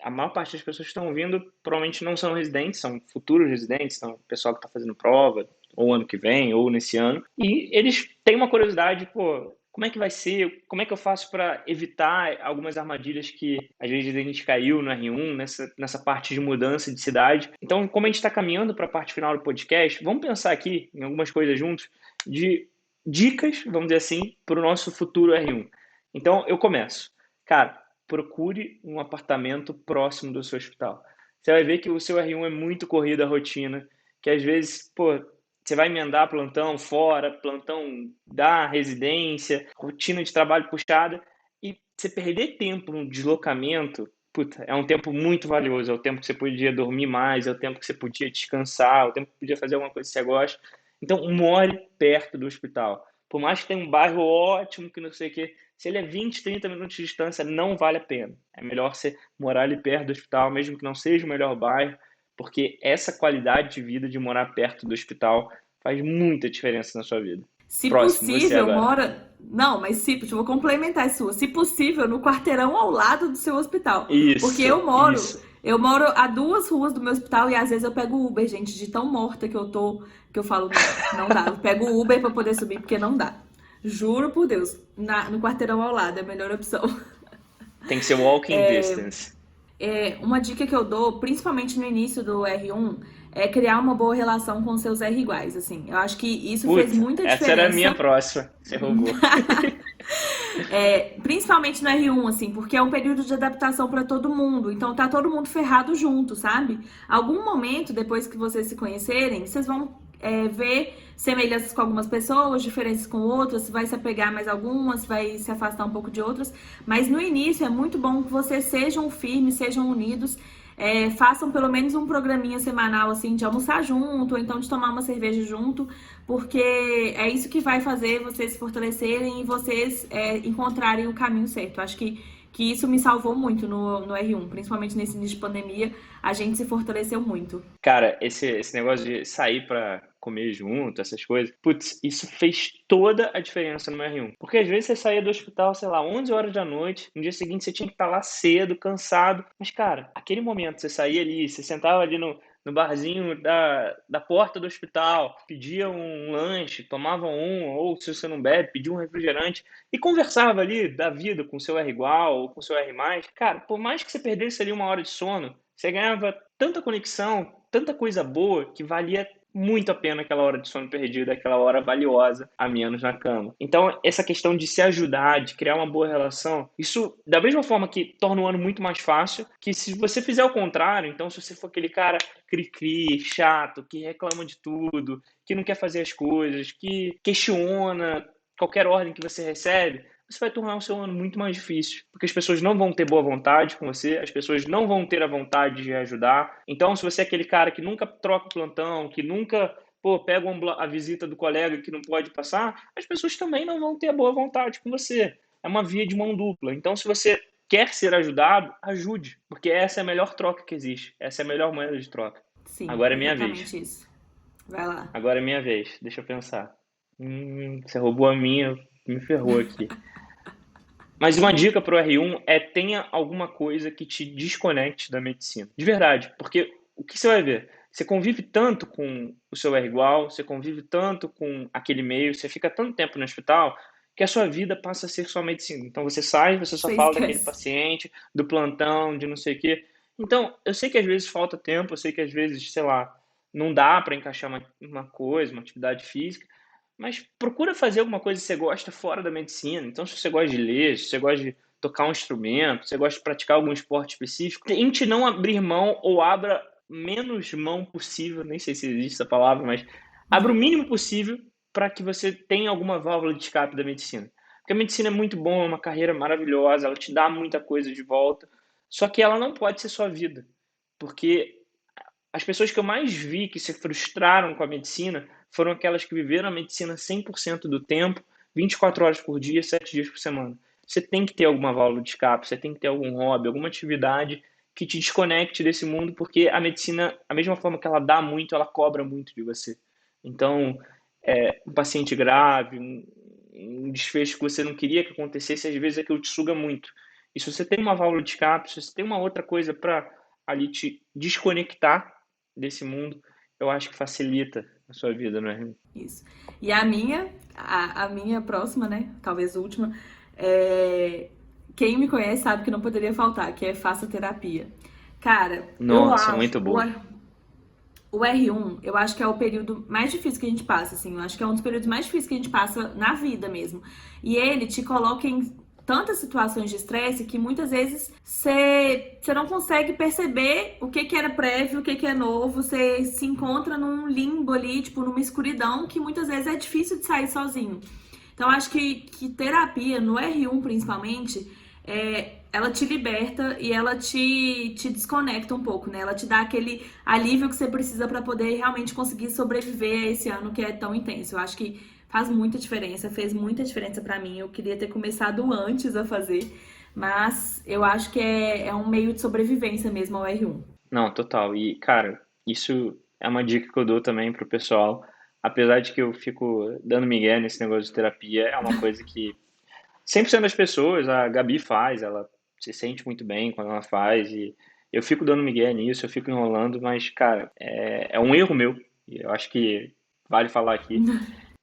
S1: a maior parte das pessoas que estão vindo provavelmente não são residentes, são futuros residentes, são o pessoal que está fazendo prova, ou ano que vem, ou nesse ano, e eles têm uma curiosidade, pô, como é que vai ser? Como é que eu faço para evitar algumas armadilhas que às vezes a gente caiu no R1, nessa parte de mudança de cidade? Então, como a gente está caminhando para a parte final do podcast, vamos pensar aqui em algumas coisas juntos de dicas, vamos dizer assim, para o nosso futuro R1. Então, eu começo. Cara, procure um apartamento próximo do seu hospital. Você vai ver que o seu R1 é muito corrida a rotina, que às vezes, pô, você vai emendar plantão fora, plantão da residência, rotina de trabalho puxada, e você perder tempo no deslocamento, puta, é um tempo muito valioso, é o tempo que você podia dormir mais, é o tempo que você podia descansar, é o tempo que podia fazer alguma coisa que você gosta. Então, more perto do hospital. Por mais que tenha um bairro ótimo, que não sei o quê, se ele é 20, 30 minutos de distância, não vale a pena. É melhor você morar ali perto do hospital, mesmo que não seja o melhor bairro, porque essa qualidade de vida de morar perto do hospital faz muita diferença na sua vida.
S2: Se
S1: Próximo, você
S2: possível,
S1: agora.
S2: mora. Não, mas se, eu vou complementar a sua. Se possível, no quarteirão ao lado do seu hospital. Porque
S1: Isso,
S2: eu
S1: isso.
S2: moro a 2 ruas do meu hospital e às vezes eu pego o Uber, gente, de tão morta que eu tô, que eu falo, não, não dá. Eu pego o Uber pra poder subir, porque não dá. Juro por Deus, no quarteirão ao lado é a melhor opção.
S1: Tem que ser walking distance.
S2: Uma dica que eu dou, principalmente no início do R1, é criar uma boa relação com seus R iguais, assim. Eu acho que isso fez
S1: Puta,
S2: muita
S1: essa era a minha
S2: diferença.
S1: próxima. Você roubou.
S2: Principalmente no R1, assim, porque é um período de adaptação para todo mundo. Então tá todo mundo ferrado junto, sabe? Algum momento, depois que vocês se conhecerem, vocês vão ver semelhanças com algumas pessoas, diferenças com outras, vai se apegar mais algumas, vai se afastar um pouco de outras. Mas no início é muito bom que vocês sejam firmes, sejam unidos. Façam pelo menos um programinha semanal assim de almoçar junto, ou então de tomar uma cerveja junto, porque é isso que vai fazer vocês se fortalecerem e vocês encontrarem o caminho certo. Acho que isso me salvou muito no R1, principalmente nesse início de pandemia, a gente se fortaleceu muito.
S1: Cara, esse negócio de sair pra comer junto, essas coisas, putz, isso fez toda a diferença no meu R1. Porque às vezes você saía do hospital, sei lá, 11 horas da noite, no dia seguinte você tinha que estar lá cedo, cansado. Mas, cara, aquele momento, você saía ali, você sentava ali no barzinho da porta do hospital, pedia um lanche, tomava um, ou se você não bebe, pedia um refrigerante e conversava ali da vida com o seu R igual ou com o seu R mais. Cara, por mais que você perdesse ali uma hora de sono, você ganhava tanta conexão, tanta coisa boa que valia muito a pena aquela hora de sono perdida, aquela hora valiosa a menos na cama. Então, essa questão de se ajudar, de criar uma boa relação, isso, da mesma forma que torna o ano muito mais fácil, que se você fizer o contrário, então se você for aquele cara cri-cri, chato, que reclama de tudo, que não quer fazer as coisas, que questiona qualquer ordem que você recebe, você vai tornar o seu ano muito mais difícil, porque as pessoas não vão ter boa vontade com você, as pessoas não vão ter a vontade de ajudar. Então, se você é aquele cara que nunca troca o plantão, que nunca, pô, pega a visita do colega que não pode passar, as pessoas também não vão ter a boa vontade com você. É uma via de mão dupla. Então, se você quer ser ajudado, ajude, porque essa é a melhor troca que existe. Essa é a melhor moeda de troca.
S2: Sim,
S1: Agora é minha vez.
S2: exatamente isso. Vai lá.
S1: Agora é minha vez. Deixa eu pensar. Você roubou a minha, me ferrou aqui. Mas uma dica para o R1 é tenha alguma coisa que te desconecte da medicina. De verdade, porque o que você vai ver? Você convive tanto com o seu R igual, você convive tanto com aquele meio, você fica tanto tempo no hospital, que a sua vida passa a ser só medicina. Então você sai, você só
S2: Você
S1: fala daquele
S2: esquece.
S1: paciente, do plantão, de não sei o quê. Então, eu sei que às vezes falta tempo, eu sei que às vezes, sei lá, não dá para encaixar uma coisa, uma atividade física, mas procura fazer alguma coisa que você gosta fora da medicina. Então, se você gosta de ler, se você gosta de tocar um instrumento, se você gosta de praticar algum esporte específico, tente não abrir mão ou abra menos mão possível, nem sei se existe essa palavra, mas abra o mínimo possível para que você tenha alguma válvula de escape da medicina. Porque a medicina é muito bom, é uma carreira maravilhosa, ela te dá muita coisa de volta, só que ela não pode ser sua vida. Porque as pessoas que eu mais vi que se frustraram com a medicina foram aquelas que viveram a medicina 100% do tempo, 24 horas por dia, 7 dias por semana. Você tem que ter alguma válvula de escape, você tem que ter algum hobby, alguma atividade que te desconecte desse mundo, porque a medicina, a mesma forma que ela dá muito, ela cobra muito de você. Então, um paciente grave, um desfecho que você não queria que acontecesse, às vezes aquilo te suga muito. E se você tem uma válvula de escape, se você tem uma outra coisa para ali te desconectar desse mundo, eu acho que facilita a sua vida, não é?
S2: Isso. E a minha próxima, né? Talvez última, é... quem me conhece sabe que não poderia faltar, que é faça terapia. Cara, eu
S1: Nossa,
S2: acho,
S1: muito boa.
S2: o R1, eu acho que é o período mais difícil que a gente passa, assim. Eu acho que é um dos períodos mais difíceis que a gente passa na vida mesmo. E ele te coloca em tantas situações de estresse que muitas vezes você não consegue perceber o que era prévio, o que é novo. Você se encontra num limbo ali, tipo, numa escuridão que muitas vezes é difícil de sair sozinho. Então, acho que terapia, no R1 principalmente, ela te liberta e ela te desconecta um pouco, né? Ela te dá aquele alívio que você precisa para poder realmente conseguir sobreviver a esse ano que é tão intenso. Eu acho que faz muita diferença, fez muita diferença para mim. Eu queria ter começado antes a fazer, mas eu acho que é um meio de sobrevivência mesmo ao R1.
S1: Não, total. E, cara, isso é uma dica que eu dou também pro pessoal. Apesar de que eu fico dando migué nesse negócio de terapia, é uma coisa que 100% das pessoas, a Gabi faz, ela se sente muito bem quando ela faz, e eu fico dando migué nisso, eu fico enrolando, mas, cara, é um erro meu, e eu acho que vale falar aqui,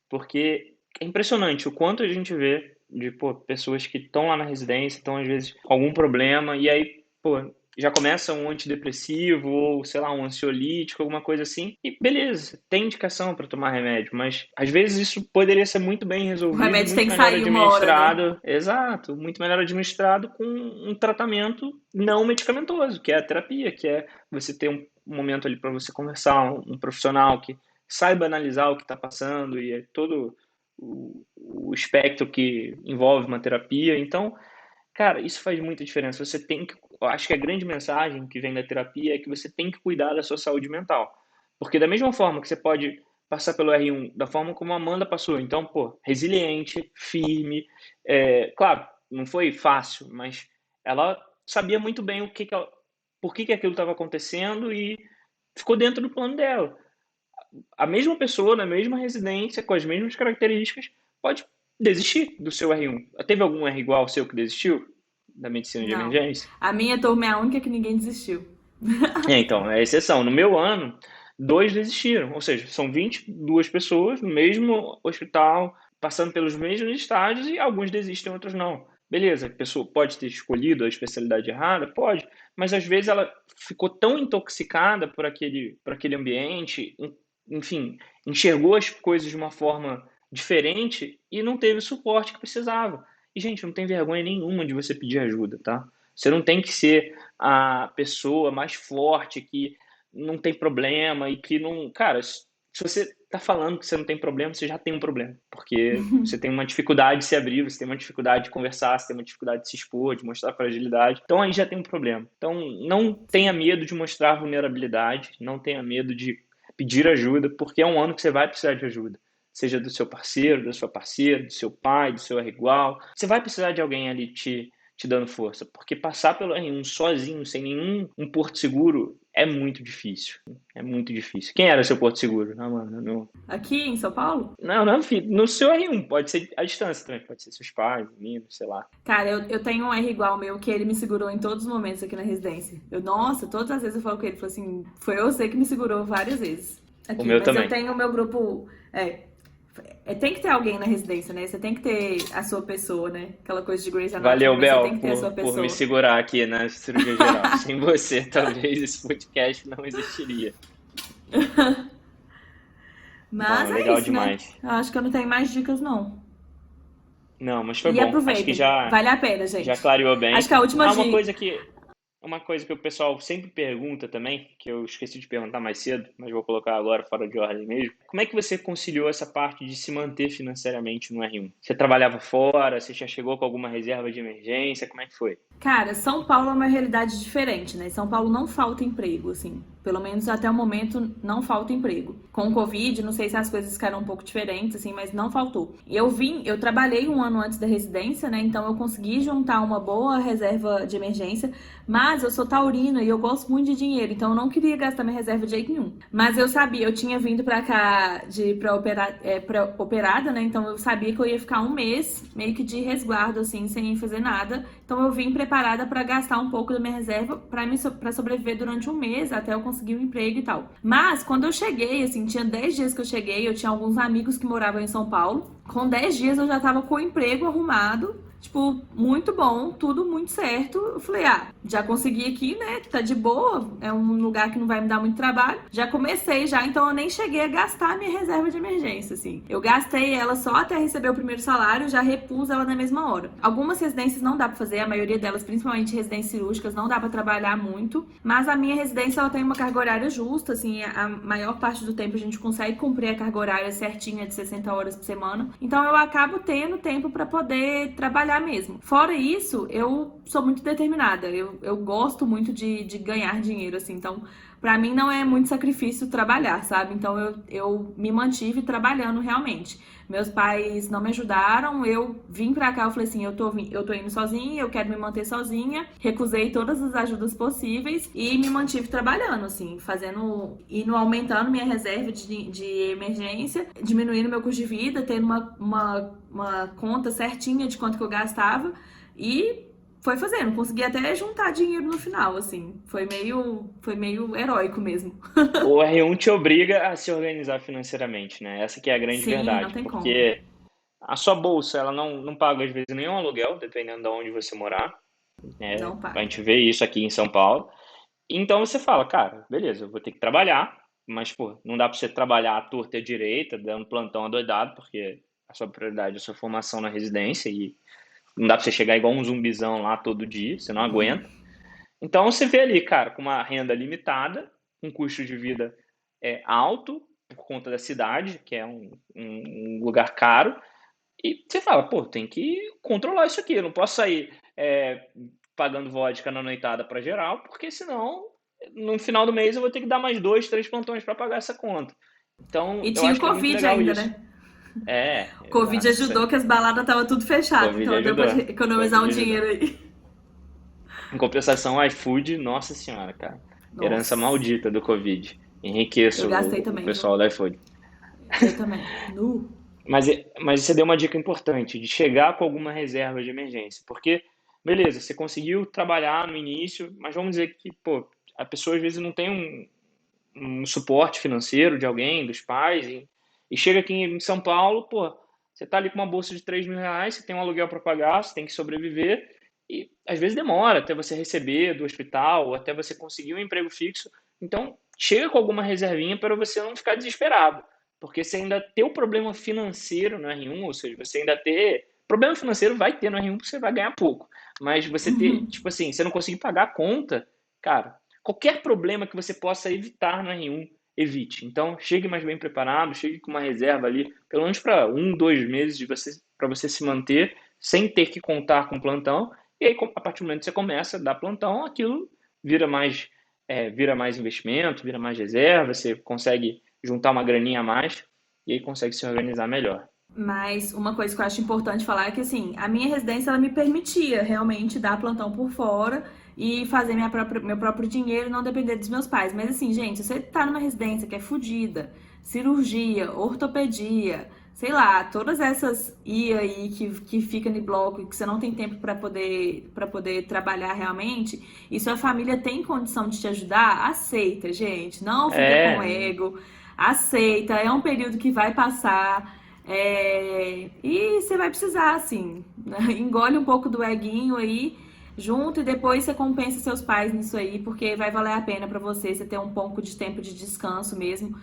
S1: porque é impressionante o quanto a gente vê de, pô, pessoas que estão lá na residência, estão às vezes com algum problema, e aí, pô, já começa um antidepressivo ou, sei lá, um ansiolítico, alguma coisa assim, e beleza, tem indicação para tomar remédio, mas às vezes isso poderia ser muito bem
S2: O
S1: resolvido e
S2: remédio tem
S1: muito
S2: que
S1: melhor
S2: sair uma hora, né?
S1: administrado, exato, muito melhor administrado com um tratamento não medicamentoso, que é a terapia, que é você ter um momento ali para você conversar, um profissional que saiba analisar o que está passando e todo o espectro que envolve uma terapia. Então, cara, isso faz muita diferença. Você tem que, eu acho que a grande mensagem que vem da terapia é que você tem que cuidar da sua saúde mental. Porque da mesma forma que você pode passar pelo R1, da forma como a Amanda passou, então, pô, resiliente, firme, claro, não foi fácil, mas ela sabia muito bem por que aquilo estava acontecendo e ficou dentro do plano dela. A mesma pessoa, na mesma residência, com as mesmas características, pode desistir do seu R1. Teve algum R igual ao seu que desistiu da medicina de
S2: Não.
S1: emergência?
S2: A minha turma é a única que ninguém desistiu.
S1: Então, é exceção. No meu ano, dois desistiram. Ou seja, são 22 pessoas no mesmo hospital, passando pelos mesmos estágios e alguns desistem, outros não. Beleza, a pessoa pode ter escolhido a especialidade errada? Pode, mas às vezes ela ficou tão intoxicada por aquele ambiente, enfim, enxergou as coisas de uma forma diferente e não teve o suporte que precisava. E, gente, não tem vergonha nenhuma de você pedir ajuda, tá? Você não tem que ser a pessoa mais forte que não tem problema e que não. Cara, se você tá falando que você não tem problema, você já tem um problema. Porque você tem uma dificuldade de se abrir, você tem uma dificuldade de conversar, você tem uma dificuldade de se expor, de mostrar fragilidade. Então aí já tem um problema. Então não tenha
S2: Sim.
S1: medo de mostrar vulnerabilidade, não tenha medo de pedir ajuda, porque é um ano que você vai precisar de ajuda. Seja do seu parceiro, da sua parceira, do seu pai, do seu igual. Você vai precisar de alguém ali te dando força, porque passar pelo R1 sozinho, sem nenhum um porto seguro, é muito difícil. É muito difícil. Quem era seu porto seguro? Não, mano, não.
S2: Aqui em São Paulo?
S1: Não, filho, no seu R1, pode ser a distância também, pode ser seus pais, meninos, sei lá.
S2: Cara, eu tenho um R igual ao meu que ele me segurou em todos os momentos aqui na residência. Nossa, todas as vezes eu falo com ele, falo assim, foi você que me segurou várias vezes
S1: O
S2: aqui.
S1: meu
S2: Mas eu
S1: também.
S2: tenho o meu grupo. Tem que ter alguém na residência, né? Você tem que ter a sua pessoa, né? Aquela coisa de Grey's Anatomy,
S1: Valeu,
S2: mas você
S1: Bel,
S2: tem que ter a sua
S1: por me
S2: pessoa.
S1: segurar aqui na cirurgia geral. Sem você, talvez esse podcast não existiria. Não,
S2: Mas é
S1: legal
S2: isso, né?
S1: demais.
S2: Eu acho que eu não tenho mais dicas, não.
S1: Não, mas foi
S2: E
S1: bom. Acho que
S2: aproveitem, vale a pena,
S1: já
S2: gente.
S1: clareou
S2: Acho
S1: bem.
S2: que a última
S1: Ah,
S2: dica.
S1: uma coisa que o pessoal sempre pergunta também, que eu esqueci de perguntar mais cedo, mas vou colocar agora fora de ordem mesmo. Como é que você conciliou essa parte de se manter financeiramente no R1? Você trabalhava fora? Você já chegou com alguma reserva de emergência? Como é que foi?
S2: Cara, São Paulo é uma realidade diferente, né? São Paulo não falta emprego, assim. Pelo menos até o momento não falta emprego. Com o Covid, não sei se as coisas ficaram um pouco diferentes, assim, mas não faltou. E eu trabalhei um ano antes da residência, né? Então eu consegui juntar uma boa reserva de emergência, mas eu sou taurina e eu gosto muito de dinheiro, então eu não queria gastar minha reserva de jeito nenhum. Mas eu sabia, eu tinha vindo pra cá pra operada, né? Então eu sabia que eu ia ficar um mês meio que de resguardo, assim, sem fazer nada. Então eu vim preparada para gastar um pouco da minha reserva para sobreviver durante um mês até eu conseguir um emprego e tal. Mas quando eu cheguei, assim, tinha 10 dias que eu cheguei, eu tinha alguns amigos que moravam em São Paulo. Com 10 dias eu já tava com o emprego arrumado, tipo, muito bom, tudo muito certo. Eu falei, já consegui aqui, né? Tá de boa, é um lugar que não vai me dar muito trabalho. Já comecei já, então eu nem cheguei a gastar a minha reserva de emergência, assim. Eu gastei ela só até receber o primeiro salário, já repus ela na mesma hora. Algumas residências não dá pra fazer, a maioria delas, principalmente residências cirúrgicas, não dá pra trabalhar muito, mas a minha residência ela tem uma carga horária justa, assim, a maior parte do tempo a gente consegue cumprir a carga horária certinha de 60 horas por semana. Então eu acabo tendo tempo para poder trabalhar mesmo. Fora isso, eu sou muito determinada. Eu gosto muito de ganhar dinheiro, assim. Então, para mim não é muito sacrifício trabalhar, sabe? Então eu me mantive trabalhando realmente. Meus pais não me ajudaram, eu vim pra cá, eu falei assim, eu tô indo sozinha, eu quero me manter sozinha, recusei todas as ajudas possíveis e me mantive trabalhando, assim, indo aumentando minha reserva de emergência, diminuindo meu custo de vida, tendo uma conta certinha de quanto que eu gastava e foi fazendo, consegui até juntar dinheiro no final, assim, foi meio heróico mesmo.
S1: O R1 te obriga a se organizar financeiramente, né? Essa que é a grande
S2: Sim, não
S1: verdade,
S2: tem como.
S1: porque a sua bolsa, ela não paga às vezes nenhum aluguel, dependendo de onde você morar.
S2: Não
S1: A
S2: paga.
S1: gente vê isso aqui em São Paulo. Então você fala, cara, beleza, eu vou ter que trabalhar, mas, pô, não dá pra você trabalhar à torta e à direita, dando plantão adoidado, porque a sua prioridade é a sua formação na residência e não dá pra você chegar igual um zumbizão lá todo dia, você não aguenta. Então você vê ali, cara, com uma renda limitada, um custo de vida alto, por conta da cidade, que é um lugar caro, e você fala, pô, tem que controlar isso aqui, eu não posso sair pagando vodka na noitada para geral, porque senão no final do mês eu vou ter que dar mais dois, três plantões para pagar essa conta. Então
S2: E
S1: eu
S2: tinha o
S1: acho que é muito
S2: Covid
S1: legal
S2: ainda,
S1: isso.
S2: né? O Covid
S1: Exato.
S2: ajudou que as baladas estavam tudo fechado,
S1: Covid
S2: então deu pra
S1: ajudou.
S2: economizar um
S1: Covid ajudou.
S2: dinheiro aí.
S1: Em compensação, o iFood, nossa senhora, cara. Herança
S2: Nossa,
S1: maldita do Covid.
S2: eu
S1: Enriqueço
S2: gastei
S1: o
S2: também, viu?
S1: pessoal do iFood.
S2: Eu também. Nu.
S1: Mas você deu uma dica importante, de chegar com alguma reserva de emergência. Porque, beleza, você conseguiu trabalhar no início, mas vamos dizer que, pô, a pessoa às vezes não tem um suporte financeiro de alguém, dos pais, e chega aqui em São Paulo, pô, você tá ali com uma bolsa de R$ 3.000, você tem um aluguel para pagar, você tem que sobreviver, e às vezes demora até você receber do hospital, ou até você conseguir um emprego fixo, Então, chega com alguma reservinha para você não ficar desesperado, porque você ainda tem o problema financeiro no R1, ou seja, você ainda ter... Problema financeiro vai ter no R1 porque você vai ganhar pouco, mas você ter,
S2: Uhum.
S1: tipo assim, você não conseguir pagar a conta, cara, qualquer problema que você possa evitar no R1, evite. Então, chegue mais bem preparado, chegue com uma reserva ali, pelo menos para 1, 2 meses para você se manter, sem ter que contar com plantão, e aí, a partir do momento que você começa a dar plantão, aquilo vira mais, vira mais investimento, vira mais reserva, você consegue juntar uma graninha a mais e aí consegue se organizar melhor.
S2: Mas uma coisa que eu acho importante falar é que, assim, a minha residência, ela me permitia realmente dar plantão por fora e fazer meu próprio dinheiro e não depender dos meus pais. Mas, assim, gente, se você tá numa residência que é fodida, cirurgia, ortopedia, sei lá, todas essas IA aí que fica no bloco e que você não tem tempo para poder trabalhar realmente, e sua família tem condição de te ajudar, aceita, gente. Não fica com
S1: É,
S2: ego, aceita. É um período que vai passar. E você vai precisar, assim, né? Engole um pouco do eguinho aí, junto, e depois você compensa seus pais nisso aí, porque vai valer a pena pra você ter um pouco de tempo de descanso mesmo,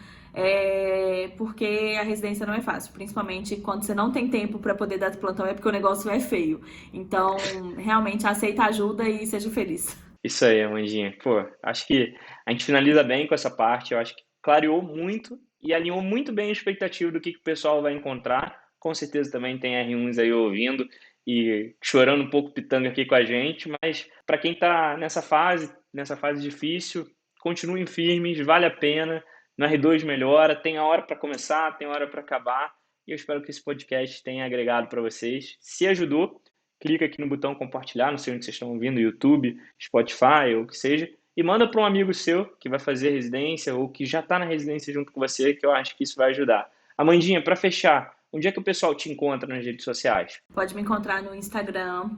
S2: porque a residência não é fácil, principalmente quando você não tem tempo pra poder dar plantão, é porque o negócio é feio. Então, realmente, aceita ajuda e seja feliz.
S1: isso aí, Amandinha. Pô, acho que a gente finaliza bem com essa parte. Eu acho que clareou muito e alinhou muito bem a expectativa do que o pessoal vai encontrar. Com certeza também tem R1s aí ouvindo e chorando um pouco pitanga aqui com a gente, mas para quem está nessa fase difícil, continuem firmes, vale a pena. No R2 melhora, tem a hora para começar, tem a hora para acabar. E eu espero que esse podcast tenha agregado para vocês. Se ajudou, clica aqui no botão compartilhar, não sei onde vocês estão ouvindo, YouTube, Spotify ou o que seja, e manda para um amigo seu que vai fazer residência ou que já está na residência junto com você, que eu acho que isso vai ajudar. Amandinha, para fechar, onde é que o pessoal te encontra nas redes sociais?
S2: Pode me encontrar no Instagram,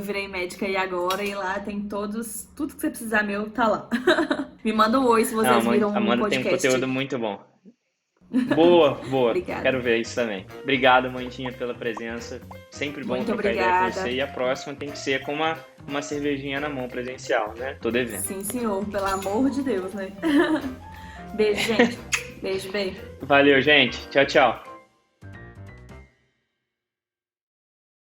S2: @virei médica e agora, e lá tem tudo que você precisar meu, tá lá. Me manda um oi se
S1: Não,
S2: vocês viram um
S1: Amanda tem um conteúdo
S2: podcast.
S1: muito bom. Boa, boa.
S2: Obrigada.
S1: Quero ver isso também. Obrigado, Mandinha, pela presença. Sempre bom
S2: Muito
S1: trocar ideia com
S2: obrigada.
S1: você. E a próxima tem que ser com uma cervejinha na mão presencial, né? Tô devendo.
S2: Sim, senhor, pelo amor de Deus, né? Beijo, gente. Beijo, beijo.
S1: Valeu, gente. Tchau, tchau.